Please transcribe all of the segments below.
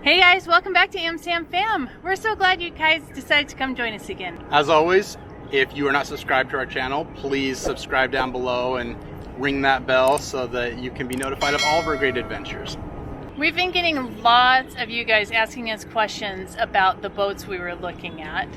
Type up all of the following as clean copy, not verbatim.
Hey guys, welcome back to AmSamFam. We're so glad you guys decided to come join us again. As always, if you are not subscribed to our channel, please subscribe down below and ring that bell so that you can be notified of all of our great adventures. We've been getting lots of you guys asking us questions about the boats we were looking at,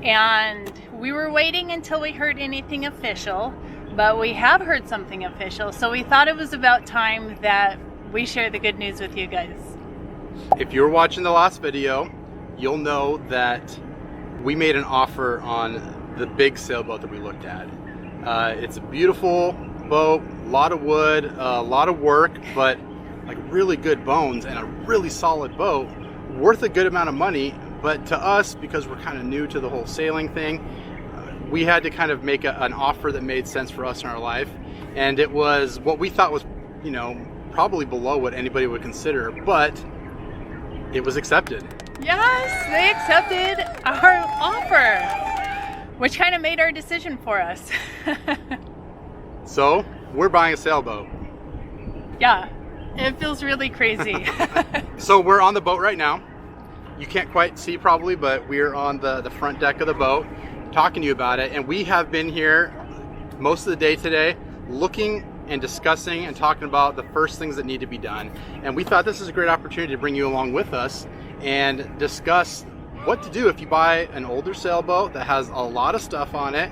and we were waiting until we heard anything official, but we have heard something official, so we thought it was about time that we share the good news with you guys. If you were watching the last video, you'll know that we made an offer on the big sailboat that we looked at. It's a beautiful boat, a lot of wood, a lot of work, but like really good bones and a really solid boat, worth a good amount of money. But to us, because we're kind of new to the whole sailing thing, we had to kind of make an offer that made sense for us in our life. And it was what we thought was, you know, probably below what anybody would consider, but it was accepted. Yes, they accepted our offer, which kind of made our decision for us. So we're buying a sailboat. Yeah, it feels really crazy. So we're on the boat right now. You can't quite see probably, but we're on the front deck of the boat talking to you about it. And we have been here most of the day today looking and discussing and talking about the first things that need to be done. And we thought this is a great opportunity to bring you along with us and discuss what to do if you buy an older sailboat that has a lot of stuff on it,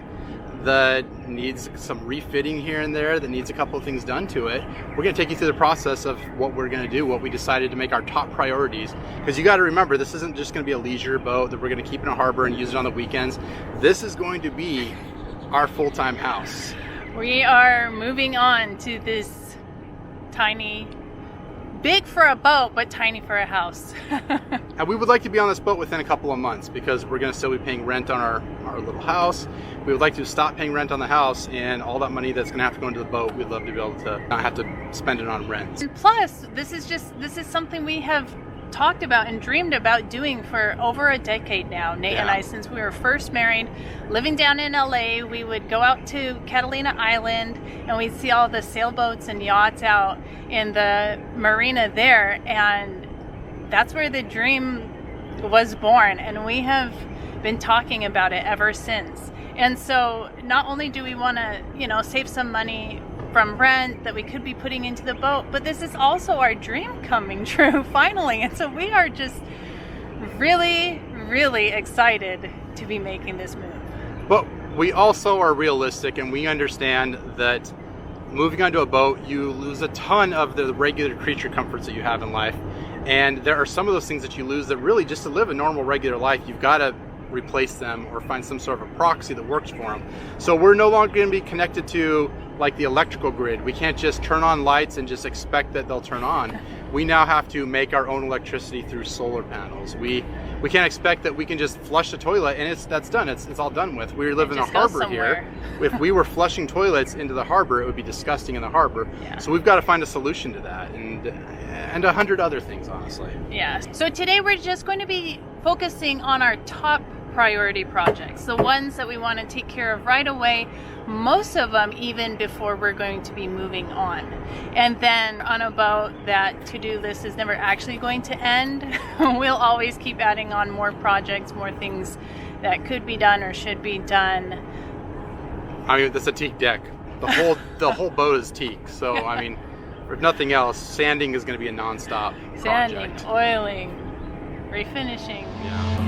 that needs some refitting here and there, that needs a couple of things done to it. We're going to take you through the process of what we're going to do, what we decided to make our top priorities. Because you got to remember, this isn't just going to be a leisure boat that we're going to keep in a harbor and use it on the weekends. This is going to be our full-time house. We are moving on to this tiny, big for a boat, but tiny for a house. And we would like to be on this boat within a couple of months because we're going to still be paying rent on our little house. We would like to stop paying rent on the house, and all that money that's going to have to go into the boat, we'd love to be able to not have to spend it on rent. And plus, this is something we have talked about and dreamed about doing for over a decade now, Nate and I, since we were first married. Living down in LA, we would go out to Catalina Island and we'd see all the sailboats and yachts out in the marina there, and that's where the dream was born, and we have been talking about it ever since. And so not only do we want to, you know, save some money from rent that we could be putting into the boat, but this is also our dream coming true finally. And so we are just really, really excited to be making this move. But we also are realistic, and we understand that moving onto a boat, you lose a ton of the regular creature comforts that you have in life. And there are some of those things that you lose that really, just to live a normal, regular life, you've got to replace them or find some sort of a proxy that works for them. So we're no longer going to be connected to like the electrical grid. We can't just turn on lights and just expect that they'll turn on. We now have to make our own electricity through solar panels. We can't expect that we can just flush the toilet and that's done. It's all done with. We live in a harbor here. If we were flushing toilets into the harbor, it would be disgusting in the harbor. Yeah. So we've got to find a solution to that, and 100 other things, honestly. Yeah. So today we're just going to be focusing on our top priority projects, the ones that we want to take care of right away, most of them even before we're going to be moving on. And then on a boat, that to-do list is never actually going to end. We'll always keep adding on more projects, more things that could be done or should be done. I mean, that's a teak deck. The whole boat is teak. So I mean, if nothing else, sanding is going to be a non-stop project. Sanding, oiling, refinishing. Yeah.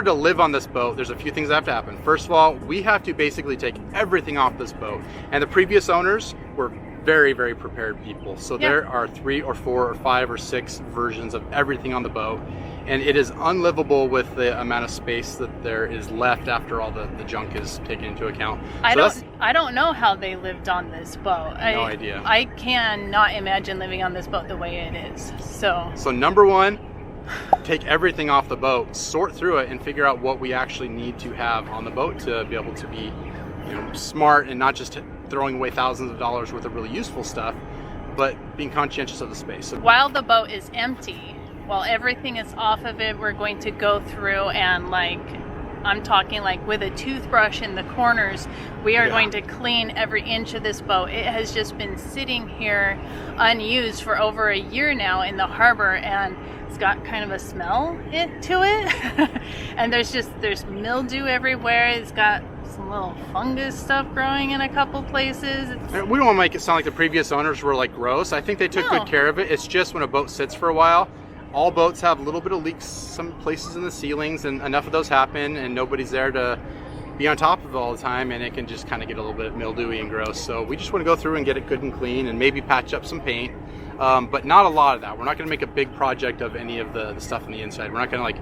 To live on this boat, there's a few things that have to happen. First of all, we have to basically take everything off this boat, and the previous owners were very, very prepared people. So there are 3 or 4 or 5 or 6 versions of everything on the boat, and it is unlivable with the amount of space that there is left after all the junk is taken into account. I don't know how they lived on this boat. No idea. I cannot imagine living on this boat the way it is. So number one, take everything off the boat, sort through it, and figure out what we actually need to have on the boat to be able to be, smart and not just throwing away thousands of dollars worth of really useful stuff, but being conscientious of the space. So while the boat is empty, while everything is off of it, we're going to go through and I'm talking with a toothbrush in the corners, we are going to clean every inch of this boat. It has just been sitting here unused for over a year now in the harbor, and it's got kind of a smell to it. And there's mildew everywhere. It's got some little fungus stuff growing in a couple places. We don't want to make it sound like the previous owners were gross. I think they took good care of it. It's just when a boat sits for a while, all boats have a little bit of leaks some places in the ceilings, and enough of those happen, and nobody's there to be on top of it all the time, and it can just kind of get a little bit mildewy and gross. So we just want to go through and get it good and clean, and maybe patch up some paint, but not a lot of that. We're not going to make a big project of any of the stuff on the inside. We're not going to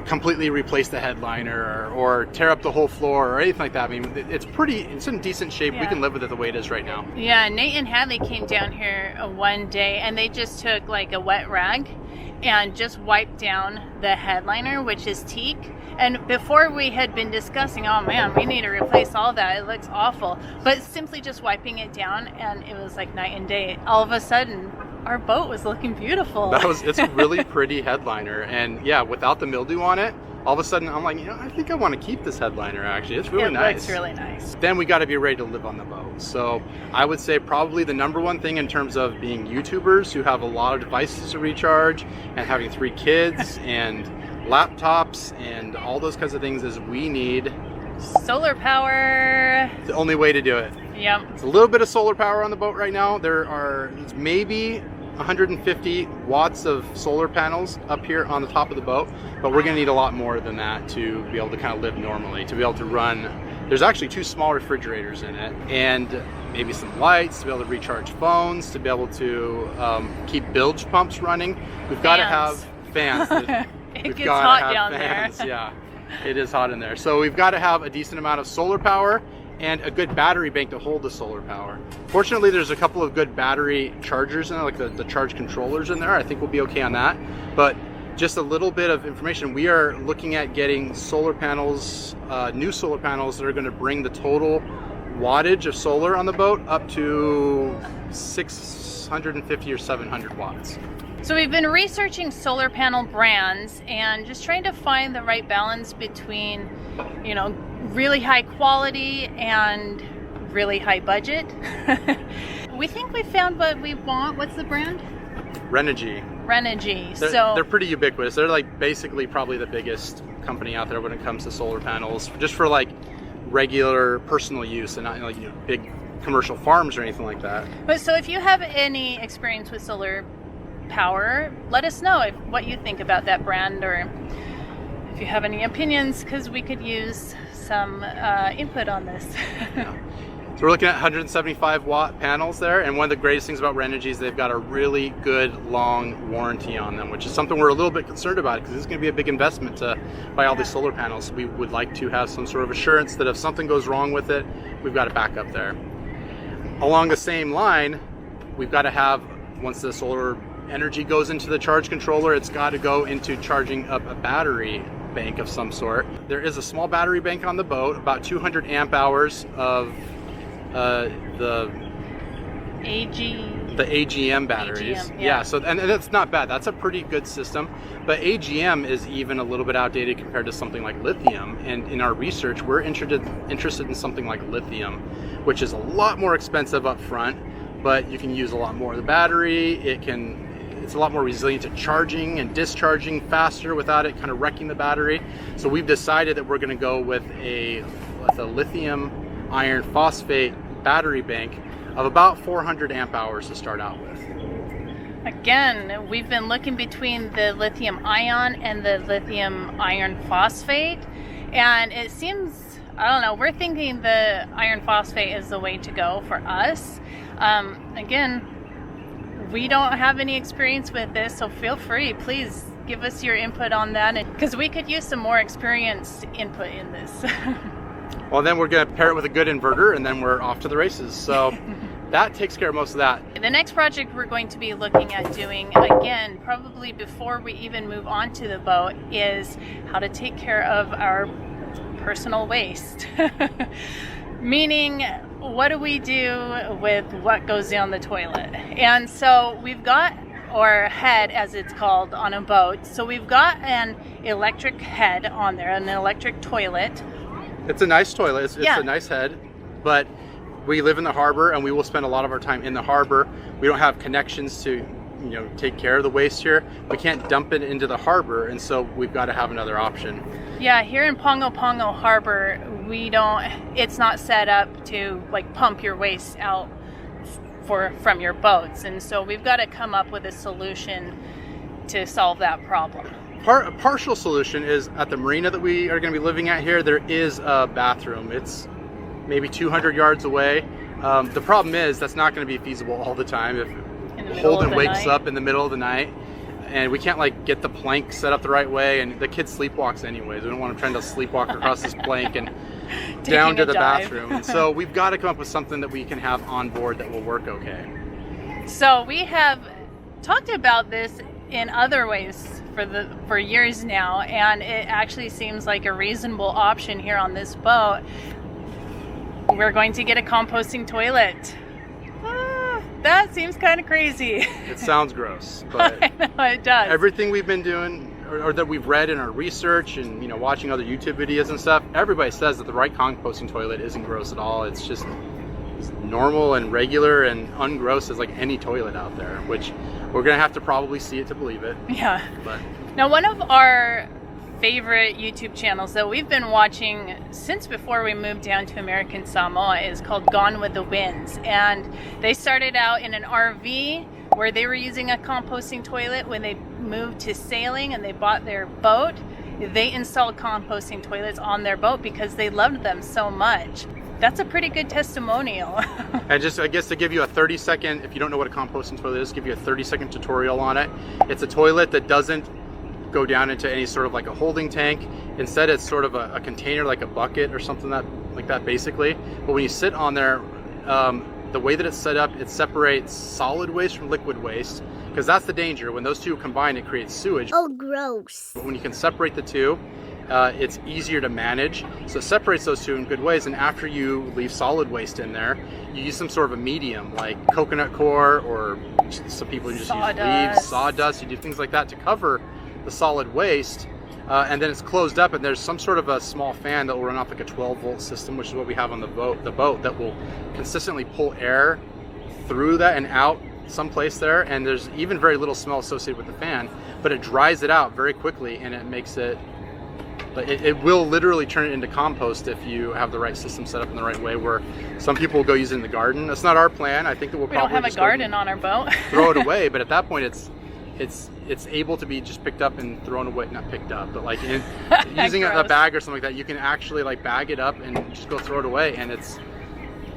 completely replace the headliner or tear up the whole floor or anything like that. I mean, it's in decent shape. We can live with it the way it is right now. Yeah, Nate and Hadley came down here one day, and they just took a wet rag and just wiped down the headliner, which is teak. And before we had been discussing, oh man, we need to replace all that, it looks awful. But simply just wiping it down, and it was like night and day. All of a sudden, our boat was looking beautiful. It's a really pretty headliner, and yeah, without the mildew on it, all of a sudden I'm I think I want to keep this headliner. Actually, it's really nice. It looks really nice. Then we got to be ready to live on the boat. So I would say probably the number one thing in terms of being YouTubers who have a lot of devices to recharge and having 3 kids and laptops and all those kinds of things is we need solar power. It's the only way to do it. Yep. It's a little bit of solar power on the boat right now. There's maybe 150 watts of solar panels up here on the top of the boat, but we're going to need a lot more than that to be able to kind of live normally, to be able to run. There's actually 2 small refrigerators in it, and maybe some lights to be able to recharge phones, to be able to keep bilge pumps running. We've got to have fans. It gets hot down there. Yeah, it is hot in there. So we've got to have a decent amount of solar power and a good battery bank to hold the solar power. Fortunately, there's a couple of good battery chargers in there, the charge controllers in there. I think we'll be okay on that. But just a little bit of information, we are looking at getting solar panels, new solar panels that are going to bring the total wattage of solar on the boat up to 650 or 700 watts. So we've been researching solar panel brands and just trying to find the right balance between, really high quality and really high budget. We think we found what we want. What's the brand? Renogy. They're pretty ubiquitous. They're basically probably the biggest company out there when it comes to solar panels, just for regular personal use and not big commercial farms or anything like that. But so if you have any experience with solar power, let us know what you think about that brand, or if you have any opinions, because we could use some input on this. Yeah. So we're looking at 175 watt panels there, and one of the greatest things about Renogy is they've got a really good long warranty on them, which is something we're a little bit concerned about, because it's going to be a big investment to buy all these solar panels. We would like to have some sort of assurance that if something goes wrong with it, we've got a backup there. Along the same line, we've got to have, once the solar energy goes into the charge controller, it's got to go into charging up a battery bank of some sort. There is a small battery bank on the boat, about 200 amp hours of the AGM batteries. AGM, yeah. So and that's not bad. That's a pretty good system. But AGM is even a little bit outdated compared to something like lithium. And in our research, we're interested in something like lithium, which is a lot more expensive up front, but you can use a lot more of the battery. It's a lot more resilient to charging and discharging faster without it kind of wrecking the battery. So we've decided that we're going to go with a lithium iron phosphate battery bank of about 400 amp hours to start out with. Again, we've been looking between the lithium ion and the lithium iron phosphate, and it seems, I don't know, we're thinking the iron phosphate is the way to go for us. Again, we don't have any experience with this, so feel free, please give us your input on that, because we could use some more experienced input in this. Well, then we're going to pair it with a good inverter, and then we're off to the races. So that takes care of most of that. The next project we're going to be looking at doing, again, probably before we even move on to the boat, is how to take care of our personal waste. Meaning, what do we do with what goes down the toilet? And so we've got, or head as it's called on a boat, so we've got an electric head on there, an electric toilet. It's a nice toilet, it's a nice head, but we live in the harbor and we will spend a lot of our time in the harbor. We don't have connections to, you know, take care of the waste here. We can't dump it into the harbor, and so we've got to have another option. Yeah, here in Pongo Pongo Harbor, it's not set up to like pump your waste out from your boats, and so we've got to come up with a solution to solve that problem. A partial solution is at the marina that we are going to be living at here, there is a bathroom. It's maybe 200 yards away. The problem is that's not going to be feasible all the time. If Holden wakes up in the middle of the night and we can't like get the plank set up the right way, and the kid sleepwalks anyways. We don't want him trying to sleepwalk across this plank and down to the bathroom. And so we've got to come up with something that we can have on board that will work okay. So we have talked about this in other ways for years now, and it actually seems like a reasonable option here on this boat. We're going to get a composting toilet. That seems kind of crazy. It sounds gross, but I know, it does. Everything we've been doing, or that we've read in our research and, you know, watching other YouTube videos and stuff, everybody says that the right composting toilet isn't gross at all. It's just normal and regular and ungross as like any toilet out there, which we're gonna have to probably see it to believe it. Yeah. But now, one of our favorite YouTube channels that we've been watching since before we moved down to American Samoa is called Gone with the Winds, and they started out in an RV where they were using a composting toilet. When they moved to sailing and they bought their boat, they installed composting toilets on their boat because they loved them so much. That's a pretty good testimonial. And just, I guess, to give you a 30-second, if you don't know what a composting toilet is, give you a 30-second tutorial on it. It's a toilet that doesn't go down into any sort of like a holding tank. Instead, it's sort of a container, like a bucket or something like that basically. But when you sit on there, the way that it's set up, it separates solid waste from liquid waste, because that's the danger. When those two combine, it creates sewage. Oh, gross. But when you can separate the two, it's easier to manage. So it separates those two in good ways, and after you leave solid waste in there, you use some sort of a medium like coconut coir, or some people just use leaves, sawdust. You do things like that to cover the solid waste, and then it's closed up, and there's some sort of a small fan that will run off like a 12-volt system, which is what we have on the boat that will consistently pull air through that and out someplace there, and there's even very little smell associated with the fan, but it dries it out very quickly, and it makes it, it will literally turn it into compost if you have the right system set up in the right way, where some people will go use it in the garden. That's not our plan. I think that we don't have a garden on our boat. Throw it away, but at that point it's able to be just picked up and thrown away, not picked up, but like using a bag or something like that, you can actually like bag it up and just go throw it away, and it's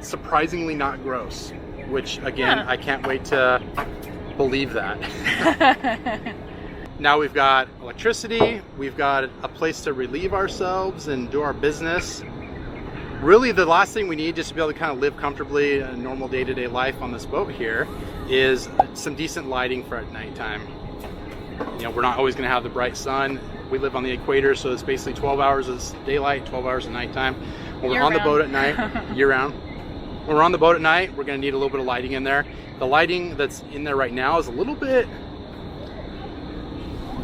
surprisingly not gross, which again, I can't wait to believe that. Now we've got electricity, we've got a place to relieve ourselves and do our business. Really, the last thing we need just to be able to kind of live comfortably a normal day-to-day life on this boat here is some decent lighting for at nighttime. You know, we're not always going to have the bright sun. We live on the equator, so it's basically 12 hours of daylight, 12 hours of nighttime. When we're on the boat at night, year-round. When we're on the boat at night, we're going to need a little bit of lighting in there. The lighting that's in there right now is a little bit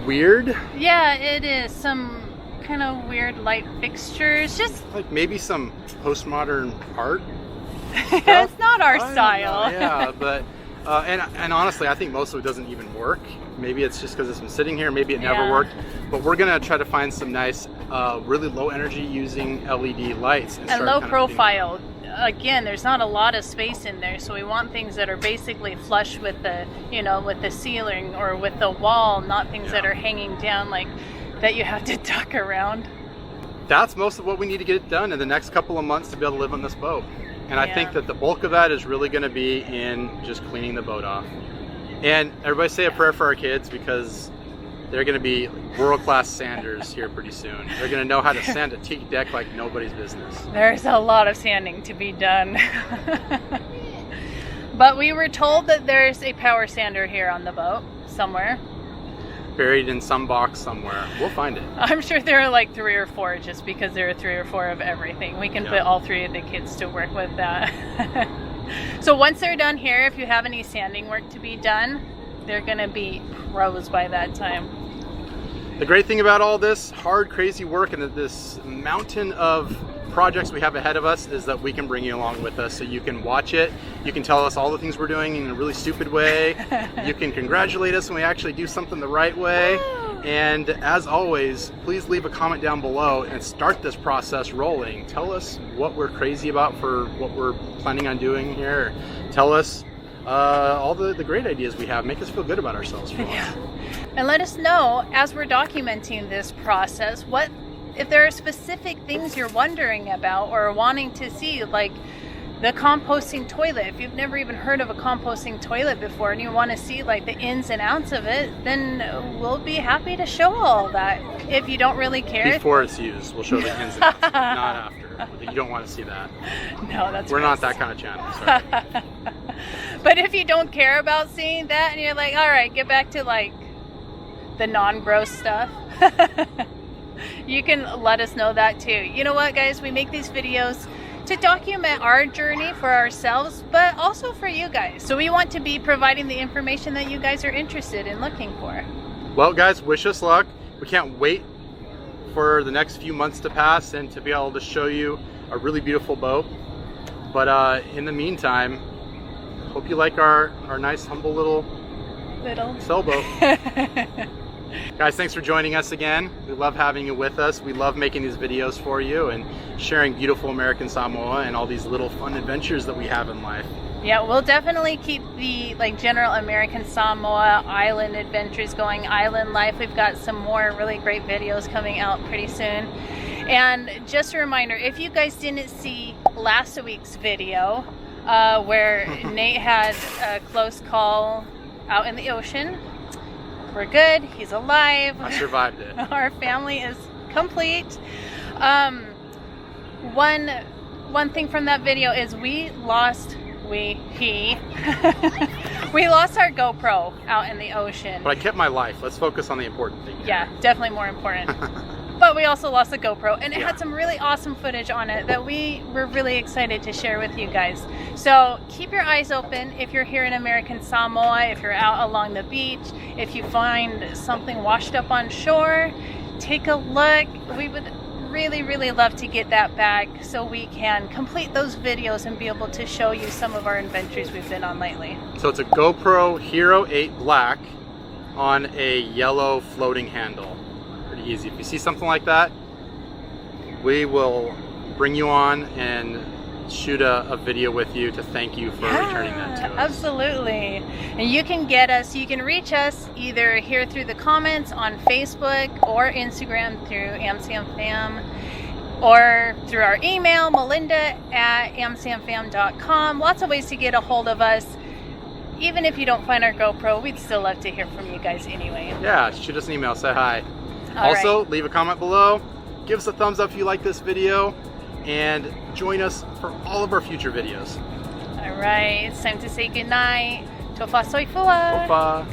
weird. Yeah, it is. Some kind of weird light fixtures, just like maybe some postmodern art. It's not our style. Yeah, but and honestly, I think most of it doesn't even work. Maybe it's just because it's been sitting here. Maybe it never worked. But we're gonna try to find some nice, really low energy using LED lights and low profile. Again, there's not a lot of space in there, so we want things that are basically flush with the, you know, with the ceiling or with the wall, not things that are hanging down like that you have to duck around. That's most of what we need to get done in the next couple of months to be able to live on this boat. And I think that the bulk of that is really going to be in just cleaning the boat off. And everybody say a prayer for our kids, because they're going to be world-class sanders here pretty soon. They're going to know how to sand a teak deck like nobody's business. There's a lot of sanding to be done. But we were told that there's a power sander here on the boat somewhere. Buried in some box somewhere. We'll find it. I'm sure there are like 3 or 4 just because there are 3 or 4 of everything. We can put all 3 of the kids to work with that. So once they're done here, if you have any sanding work to be done, they're going to be pros by that time. The great thing about all this hard, crazy work and this mountain of projects we have ahead of us is that we can bring you along with us, so you can watch it, you can tell us all the things we're doing in a really stupid way, you can congratulate us when we actually do something the right way, and as always, please leave a comment down below and start this process rolling. Tell us what we're crazy about for what we're planning on doing here. Tell us all the great ideas we have. Make us feel good about ourselves for once. And let us know, as we're documenting this process, if there are specific things you're wondering about or wanting to see, like the composting toilet. If you've never even heard of a composting toilet before and you want to see like the ins and outs of it, then we'll be happy to show all that. If you don't really care. Before it's used, we'll show the ins and outs, not after. You don't want to see that. No, that's We're not that kind of channel, sorry. But if you don't care about seeing that and you're like, all right, get back to like the non-gross stuff, you can let us know that too. You know what, guys? We make these videos to document our journey for ourselves, but also for you guys. So we want to be providing the information that you guys are interested in looking for. Well, guys, wish us luck. We can't wait for the next few months to pass and to be able to show you a really beautiful boat. But in the meantime, hope you like our nice, humble little sailboat. Guys, thanks for joining us again. We love having you with us. We love making these videos for you and sharing beautiful American Samoa and all these little fun adventures that we have in life. Yeah, we'll definitely keep the general American Samoa island adventures going, island life. We've got some more really great videos coming out pretty soon. And just a reminder, if you guys didn't see last week's video where Nate had a close call out in the ocean, we're good. He's alive. I survived it. Our family is complete. One thing from that video is we lost our GoPro out in the ocean. But I kept my life. Let's focus on the important thing. Yeah, definitely more important. But we also lost the GoPro, and it had some really awesome footage on it that we were really excited to share with you guys. So keep your eyes open if you're here in American Samoa, if you're out along the beach, if you find something washed up on shore, take a look. We would really, really love to get that back so we can complete those videos and be able to show you some of our adventures we've been on lately. So it's a GoPro Hero 8 Black on a yellow floating handle. Pretty easy. If you see something like that, we will bring you on and shoot a video with you to thank you for returning that to us. Absolutely. And you can reach us either here through the comments on Facebook or Instagram through AmSamFam, or through our email, melinda@amsamfam.com. Lots of ways to get a hold of us. Even if you don't find our GoPro, we'd still love to hear from you guys anyway. Yeah, shoot us an email, say hi. Also, leave a comment below, give us a thumbs up if you like this video, and join us for all of our future videos. All right, it's time to say goodnight. Tofa soifua. Tofa.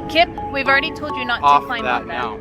Kip, we've already told you not to climb on that. Now.